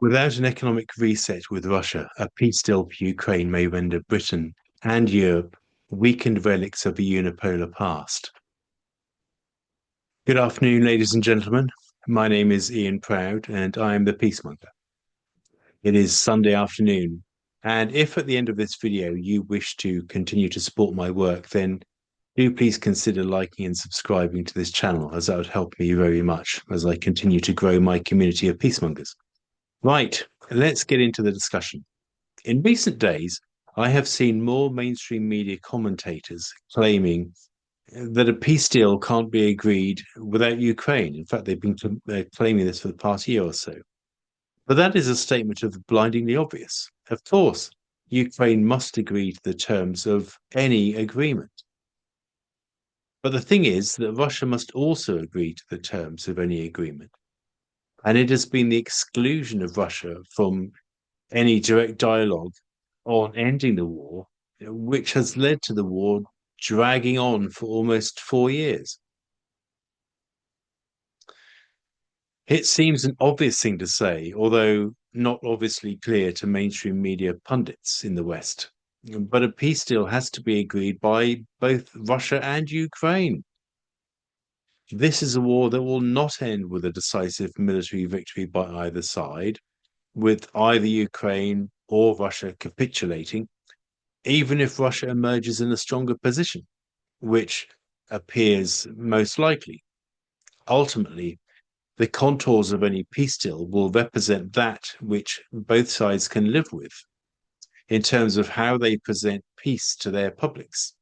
Without an economic reset with Russia, a peace deal for Ukraine may render Britain and Europe weakened relics of a unipolar past. Good afternoon, ladies and gentlemen. My name is Ian Proud, and I am the Peacemonger. It is Sunday afternoon, and if at the end of this video you wish to continue to support my work, then do please consider liking and subscribing to this channel, as that would help me very much as I continue to grow my community of peacemongers. Right, let's get into the discussion. In recent days, I have seen more mainstream media commentators claiming that a peace deal can't be agreed without Ukraine. In fact, they've been claiming this for the past year or so. But that is a statement of the blindingly obvious. Of course, Ukraine must agree to the terms of any agreement. But the thing is that Russia must also agree to the terms of any agreement. And it has been the exclusion of Russia from any direct dialogue on ending the war, which has led to the war dragging on for almost 4 years. It seems an obvious thing to say, although not obviously clear to mainstream media pundits in the West. But a peace deal has to be agreed by both Russia and Ukraine. This is a war that will not end with a decisive military victory by either side, with either Ukraine or Russia capitulating, even if Russia emerges in a stronger position, which appears most likely. Ultimately, the contours of any peace deal will represent that which both sides can live with in terms of how they present peace to their publics.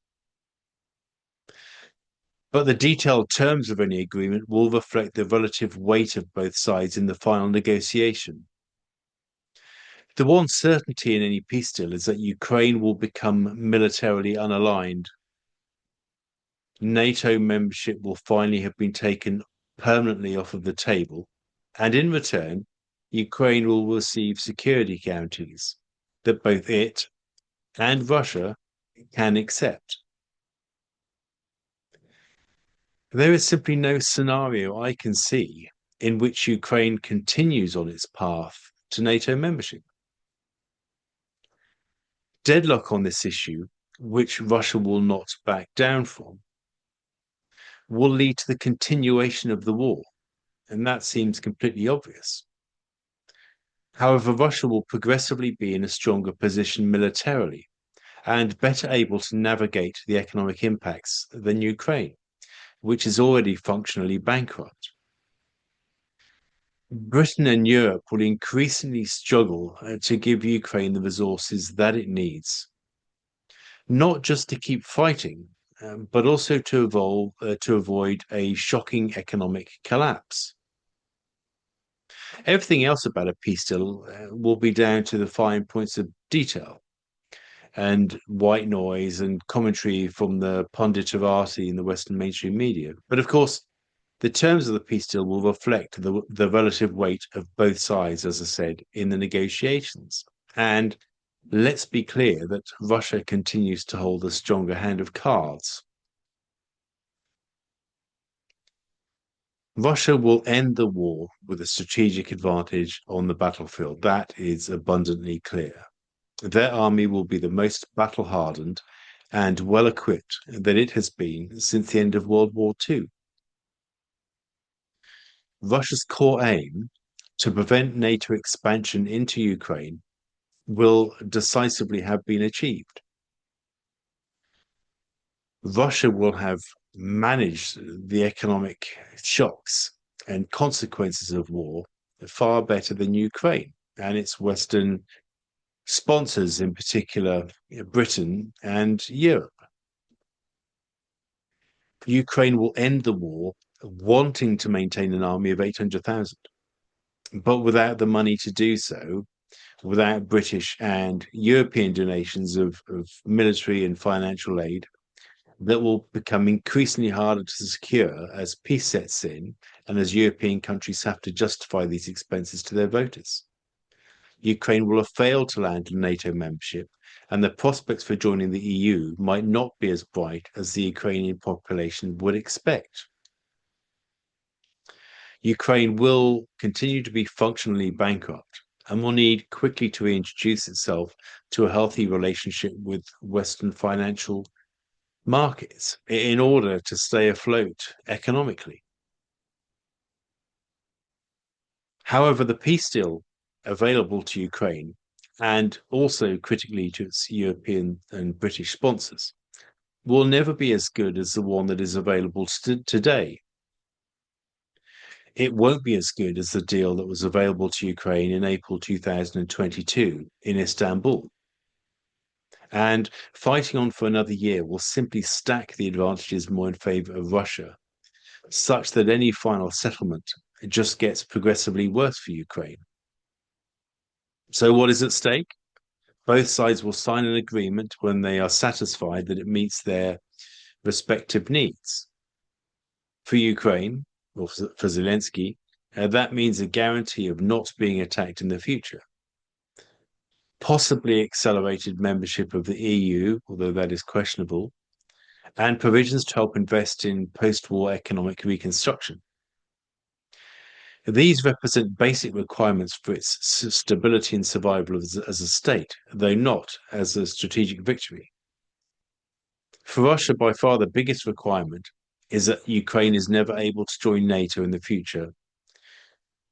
But the detailed terms of any agreement will reflect the relative weight of both sides in the final negotiation. The one certainty in any peace deal is that Ukraine will become militarily unaligned. NATO membership will finally have been taken permanently off of the table, and in return, Ukraine will receive security guarantees that both it and Russia can accept. There is simply no scenario I can see in which Ukraine continues on its path to NATO membership. Deadlock on this issue, which Russia will not back down from, will lead to the continuation of the war, and that seems completely obvious. However, Russia will progressively be in a stronger position militarily and better able to navigate the economic impacts than Ukraine, which is already functionally bankrupt. Britain and Europe will increasingly struggle to give Ukraine the resources that it needs, not just to keep fighting, but also to avoid a shocking economic collapse. Everything else about a peace deal will be down to the fine points of detail and white noise and commentary from the punditerati in the Western mainstream media. But of course, the terms of the peace deal will reflect the relative weight of both sides, as I said, in the negotiations. And let's be clear that Russia continues to hold a stronger hand of cards. Russia will end the war with a strategic advantage on the battlefield. That is abundantly clear. Their army will be the most battle-hardened and well-equipped that it has been since the end of World War II. Russia's core aim to prevent NATO expansion into Ukraine will decisively have been achieved. Russia will have managed the economic shocks and consequences of war far better than Ukraine and its Western sponsors, in particular Britain and Europe. Ukraine will end the war wanting to maintain an army of 800,000, but without the money to do so, without British and European donations of military and financial aid, that will become increasingly harder to secure as peace sets in and as European countries have to justify these expenses to their voters. Ukraine will have failed to land NATO membership, and the prospects for joining the EU might not be as bright as the Ukrainian population would expect. Ukraine will continue to be functionally bankrupt, and will need quickly to reintroduce itself to a healthy relationship with Western financial markets in order to stay afloat economically. However, the peace deal available to Ukraine and also critically to its European and British sponsors will never be as good as the one that is available today. It won't be as good as the deal that was available to Ukraine in April 2022 in Istanbul. And fighting on for another year will simply stack the advantages more in favor of Russia, such that any final settlement just gets progressively worse for Ukraine. So, what is at stake? Both sides will sign an agreement when they are satisfied that it meets their respective needs. For Ukraine, or for Zelensky, that means a guarantee of not being attacked in the future. Possibly accelerated membership of the EU, although that is questionable, and provisions to help invest in post war economic reconstruction. These represent basic requirements for its stability and survival as a state, though not as a strategic victory. For Russia, by far the biggest requirement is that Ukraine is never able to join NATO in the future,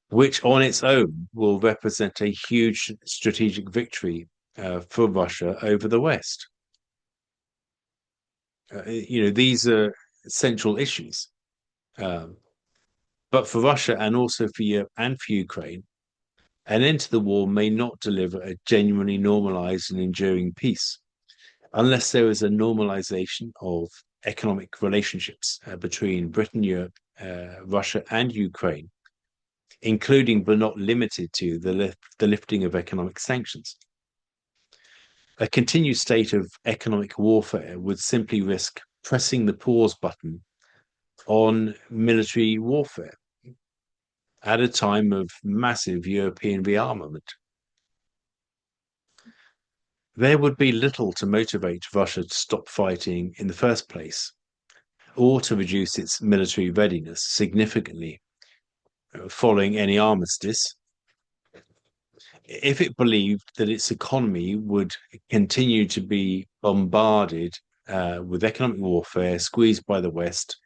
which on its own will represent a huge strategic victory for Russia over the West. These are central issues. Um, but for Russia and also for Europe and for Ukraine, an end to the war may not deliver a genuinely normalized and enduring peace unless there is a normalization of economic relationships between Britain, Europe, Russia, and Ukraine, including but not limited to the lifting of economic sanctions. A continued state of economic warfare would simply risk pressing the pause button on military warfare at a time of massive European rearmament. There would be little to motivate Russia to stop fighting in the first place, or to reduce its military readiness significantly following any armistice, if it believed that its economy would continue to be bombarded with economic warfare, squeezed by the West,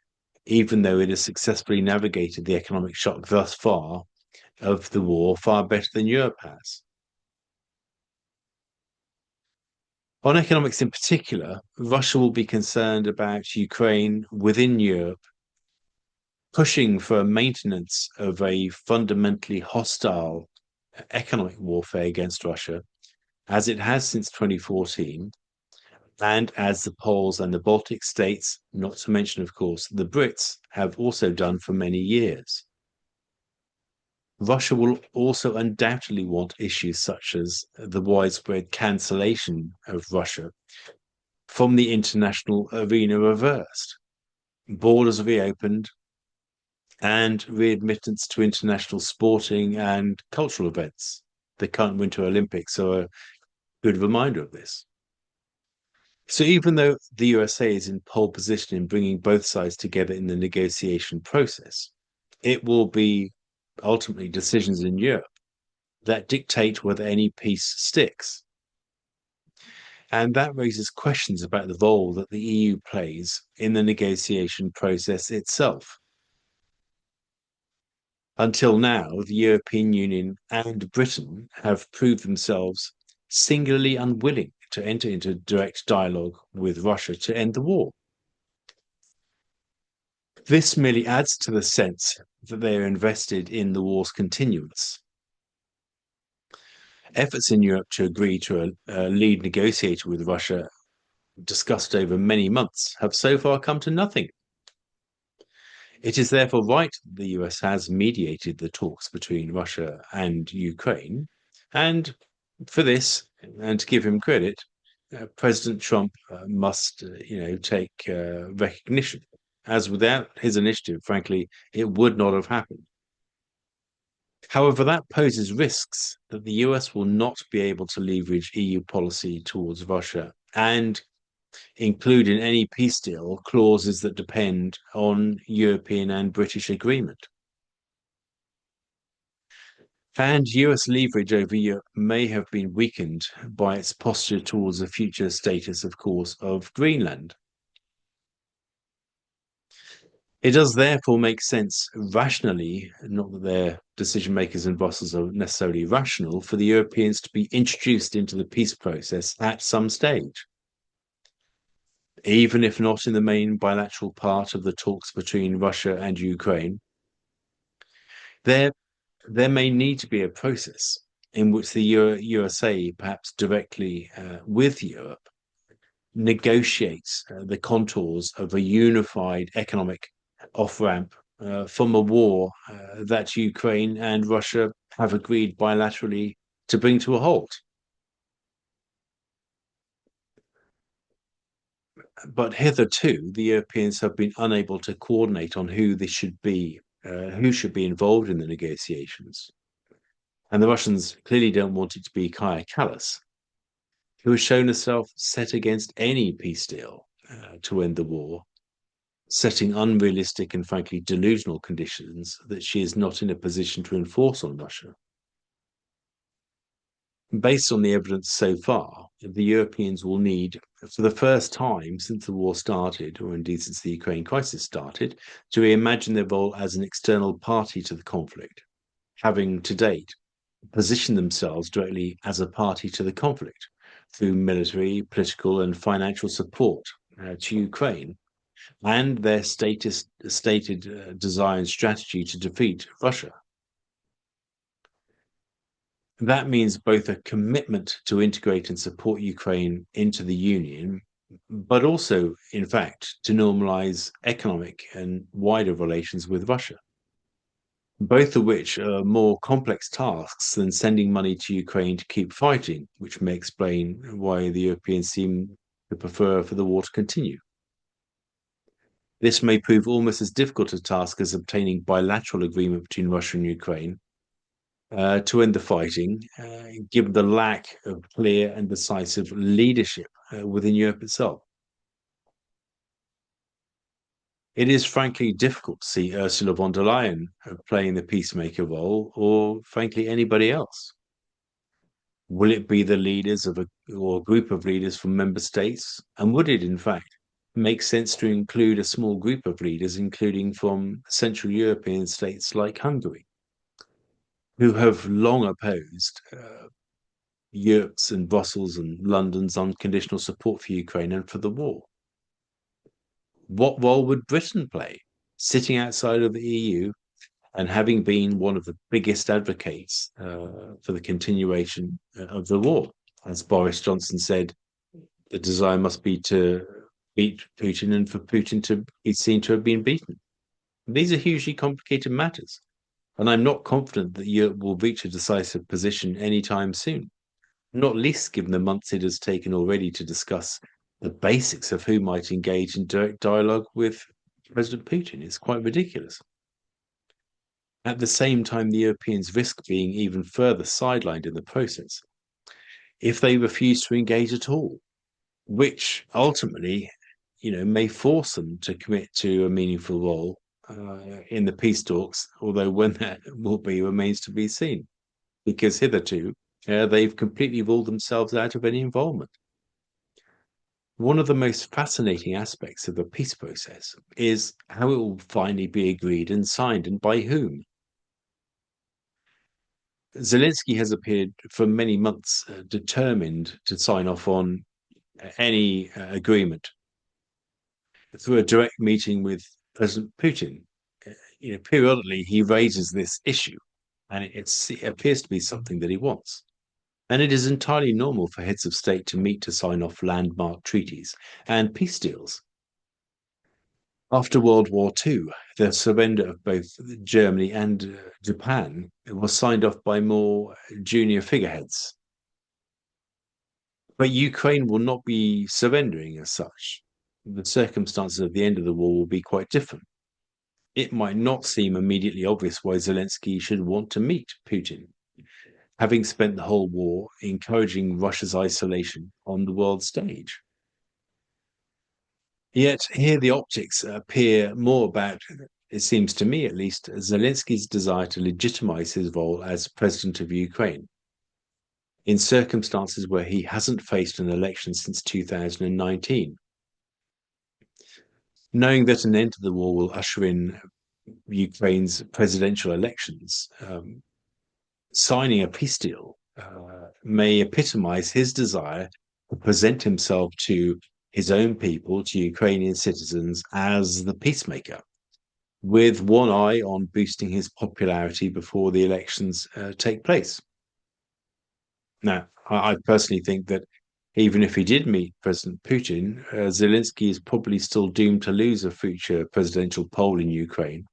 even though it has successfully navigated the economic shock thus far of the war far better than Europe has. On economics in particular, Russia will be concerned about Ukraine within Europe pushing for a maintenance of a fundamentally hostile economic warfare against Russia, as it has since 2014, and as the Poles and the Baltic states, not to mention, of course, the Brits, have also done for many years. Russia will also undoubtedly want issues such as the widespread cancellation of Russia from the international arena reversed, borders reopened, and readmittance to international sporting and cultural events. The current Winter Olympics are a good reminder of this. So even though the USA is in pole position in bringing both sides together in the negotiation process, it will be ultimately decisions in Europe that dictate whether any peace sticks. And that raises questions about the role that the EU plays in the negotiation process itself. Until now, the European Union and Britain have proved themselves singularly unwilling to enter into direct dialogue with Russia to end the war. This merely adds to the sense that they are invested in the war's continuance. Efforts in Europe to agree to a lead negotiator with Russia, discussed over many months, have so far come to nothing. It is therefore right that the US has mediated the talks between Russia and Ukraine. And for this, and to give him credit, President Trump must, take recognition, as without his initiative, frankly, it would not have happened. However, that poses risks that the US will not be able to leverage EU policy towards Russia and include in any peace deal clauses that depend on European and British agreement. And US leverage over Europe may have been weakened by its posture towards the future status, of course, of Greenland. It does therefore make sense rationally, not that their decision makers in Brussels are necessarily rational, for the Europeans to be introduced into the peace process at some stage, even if not in the main bilateral part of the talks between Russia and Ukraine. There, there may need to be a process in which the USA, perhaps directly with Europe, negotiates the contours of a unified economic off ramp from a war that Ukraine and Russia have agreed bilaterally to bring to a halt. But hitherto, the Europeans have been unable to coordinate on who should be involved in the negotiations. And the Russians clearly don't want it to be Kaya Kallas, who has shown herself set against any peace deal to end the war, setting unrealistic and frankly delusional conditions that she is not in a position to enforce on Russia. Based on the evidence so far, the Europeans will need, for the first time since the war started, or indeed since the Ukraine crisis started, to reimagine their role as an external party to the conflict, having to date positioned themselves directly as a party to the conflict through military, political, and financial support to Ukraine and their stated desire and strategy to defeat Russia. That means both a commitment to integrate and support Ukraine into the Union, but also, in fact, to normalize economic and wider relations with Russia, both of which are more complex tasks than sending money to Ukraine to keep fighting, which may explain why the Europeans seem to prefer for the war to continue. This may prove almost as difficult a task as obtaining bilateral agreement between Russia and Ukraine to end the fighting, given the lack of clear and decisive leadership within Europe itself. It is frankly difficult to see Ursula von der Leyen playing the peacemaker role, or frankly anybody else. Will it be the leaders of or a group of leaders from member states? And would it, in fact, make sense to include a small group of leaders, including from Central European states like Hungary, who have long opposed Europe's and Brussels and London's unconditional support for Ukraine and for the war? What role would Britain play, sitting outside of the EU and having been one of the biggest advocates for the continuation of the war? As Boris Johnson said, the desire must be to beat Putin and for Putin to be seen to have been beaten. These are hugely complicated matters, and I'm not confident that Europe will reach a decisive position anytime soon, not least given the months it has taken already to discuss the basics of who might engage in direct dialogue with President Putin. It's quite ridiculous. At the same time, the Europeans risk being even further sidelined in the process if they refuse to engage at all, which ultimately, may force them to commit to a meaningful role in the peace talks, although when that will be remains to be seen, because hitherto they've completely ruled themselves out of any involvement. One of the most fascinating aspects of the peace process is how it will finally be agreed and signed, and by whom. Zelensky has appeared for many months determined to sign off on any agreement through a direct meeting with President Putin. Periodically he raises this issue, and it appears to be something that he wants. And it is entirely normal for heads of state to meet to sign off landmark treaties and peace deals. After World War II, the surrender of both Germany and Japan was signed off by more junior figureheads. But Ukraine will not be surrendering as such. The circumstances at the end of the war will be quite different. It might not seem immediately obvious why Zelensky should want to meet Putin, having spent the whole war encouraging Russia's isolation on the world stage. Yet here the optics appear more about it seems to me at least, Zelensky's desire to legitimize his role as president of Ukraine in circumstances where he hasn't faced an election since 2019. Knowing that an end to the war will usher in Ukraine's presidential elections, signing a peace deal may epitomize his desire to present himself to his own people, to Ukrainian citizens, as the peacemaker, with one eye on boosting his popularity before the elections take place. Now, I personally think that even if he did meet President Putin, Zelensky is probably still doomed to lose a future presidential poll in Ukraine,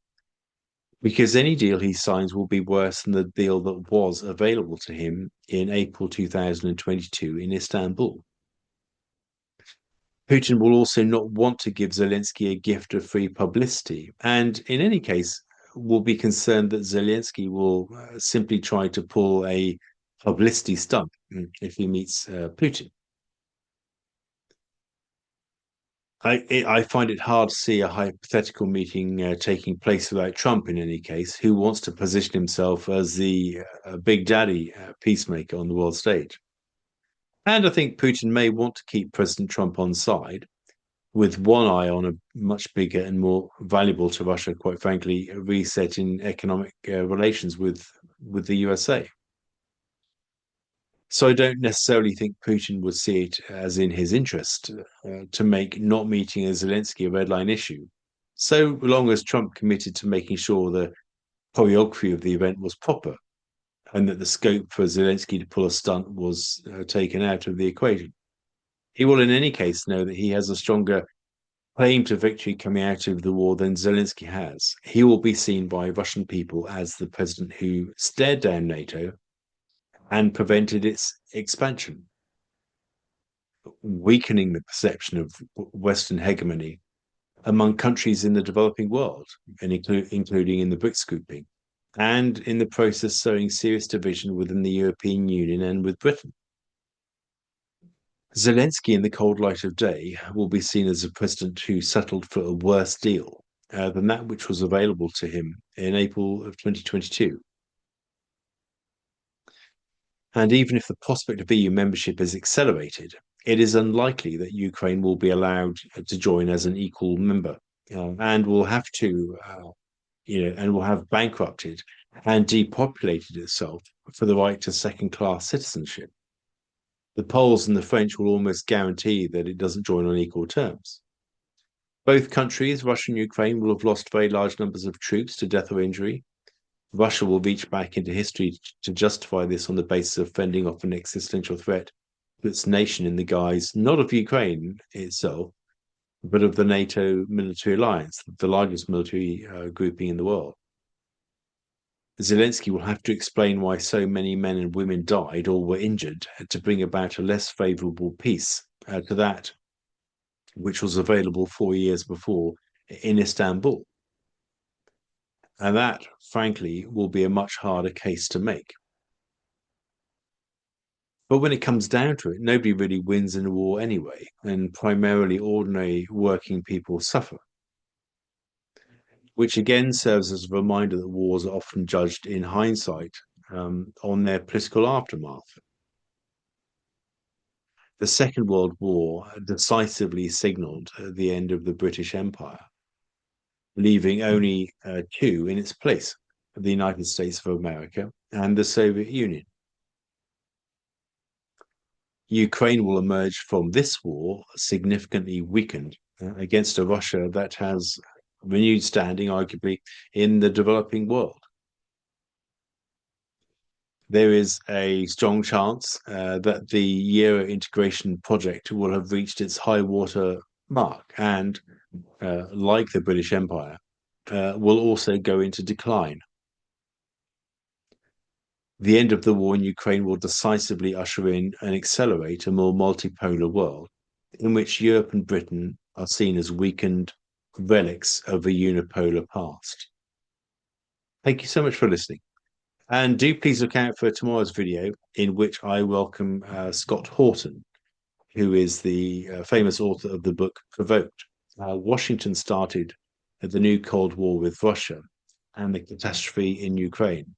because any deal he signs will be worse than the deal that was available to him in April 2022 in Istanbul. Putin will also not want to give Zelensky a gift of free publicity, and in any case, will be concerned that Zelensky will simply try to pull a publicity stunt if he meets Putin. I find it hard to see a hypothetical meeting taking place without Trump in any case, who wants to position himself as the big daddy peacemaker on the world stage. And I think Putin may want to keep President Trump on side, with one eye on a much bigger and more valuable to Russia, quite frankly, a reset in economic relations with the USA. So I don't necessarily think Putin would see it as in his interest to make not meeting Zelensky a red line issue, so long as Trump committed to making sure the choreography of the event was proper and that the scope for Zelensky to pull a stunt was taken out of the equation. He will, in any case, know that he has a stronger claim to victory coming out of the war than Zelensky has. He will be seen by Russian people as the president who stared down NATO and prevented its expansion, weakening the perception of Western hegemony among countries in the developing world, and including in the BRICS grouping, and in the process sowing serious division within the European Union and with Britain. Zelensky, in the cold light of day, will be seen as a president who settled for a worse deal than that which was available to him in April of 2022. And even if the prospect of EU membership is accelerated, it is unlikely that Ukraine will be allowed to join as an equal member, and will have to, and will have bankrupted and depopulated itself for the right to second-class citizenship. The Poles and the French will almost guarantee that it doesn't join on equal terms. Both countries, Russia and Ukraine, will have lost very large numbers of troops to death or injury. Russia will reach back into history to justify this on the basis of fending off an existential threat to its nation in the guise not of Ukraine itself, but of the NATO military alliance, the largest military grouping in the world. Zelensky will have to explain why so many men and women died or were injured to bring about a less favorable peace to that which was available 4 years before in Istanbul. And that, frankly, will be a much harder case to make. But when it comes down to it, nobody really wins in a war anyway, and primarily ordinary working people suffer. Which again serves as a reminder that wars are often judged in hindsight on their political aftermath. The Second World War decisively signalled the end of the British Empire, leaving only two in its place, the United States of America and the Soviet Union. Ukraine will emerge from this war significantly weakened against a Russia that has renewed standing, arguably, in the developing world. There is a strong chance that the Euro integration project will have reached its high water mark and, like the British Empire, will also go into decline. The end of the war in Ukraine will decisively usher in and accelerate a more multipolar world in which Europe and Britain are seen as weakened relics of a unipolar past. Thank you so much for listening. And do please look out for tomorrow's video, in which I welcome Scott Horton, who is the famous author of the book Provoked. Washington started the new Cold War with Russia, and the catastrophe in Ukraine.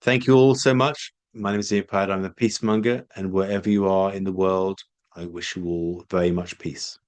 Thank you all so much. My name is Ian Proud. I'm the peacemonger, and wherever you are in the world, I wish you all very much peace.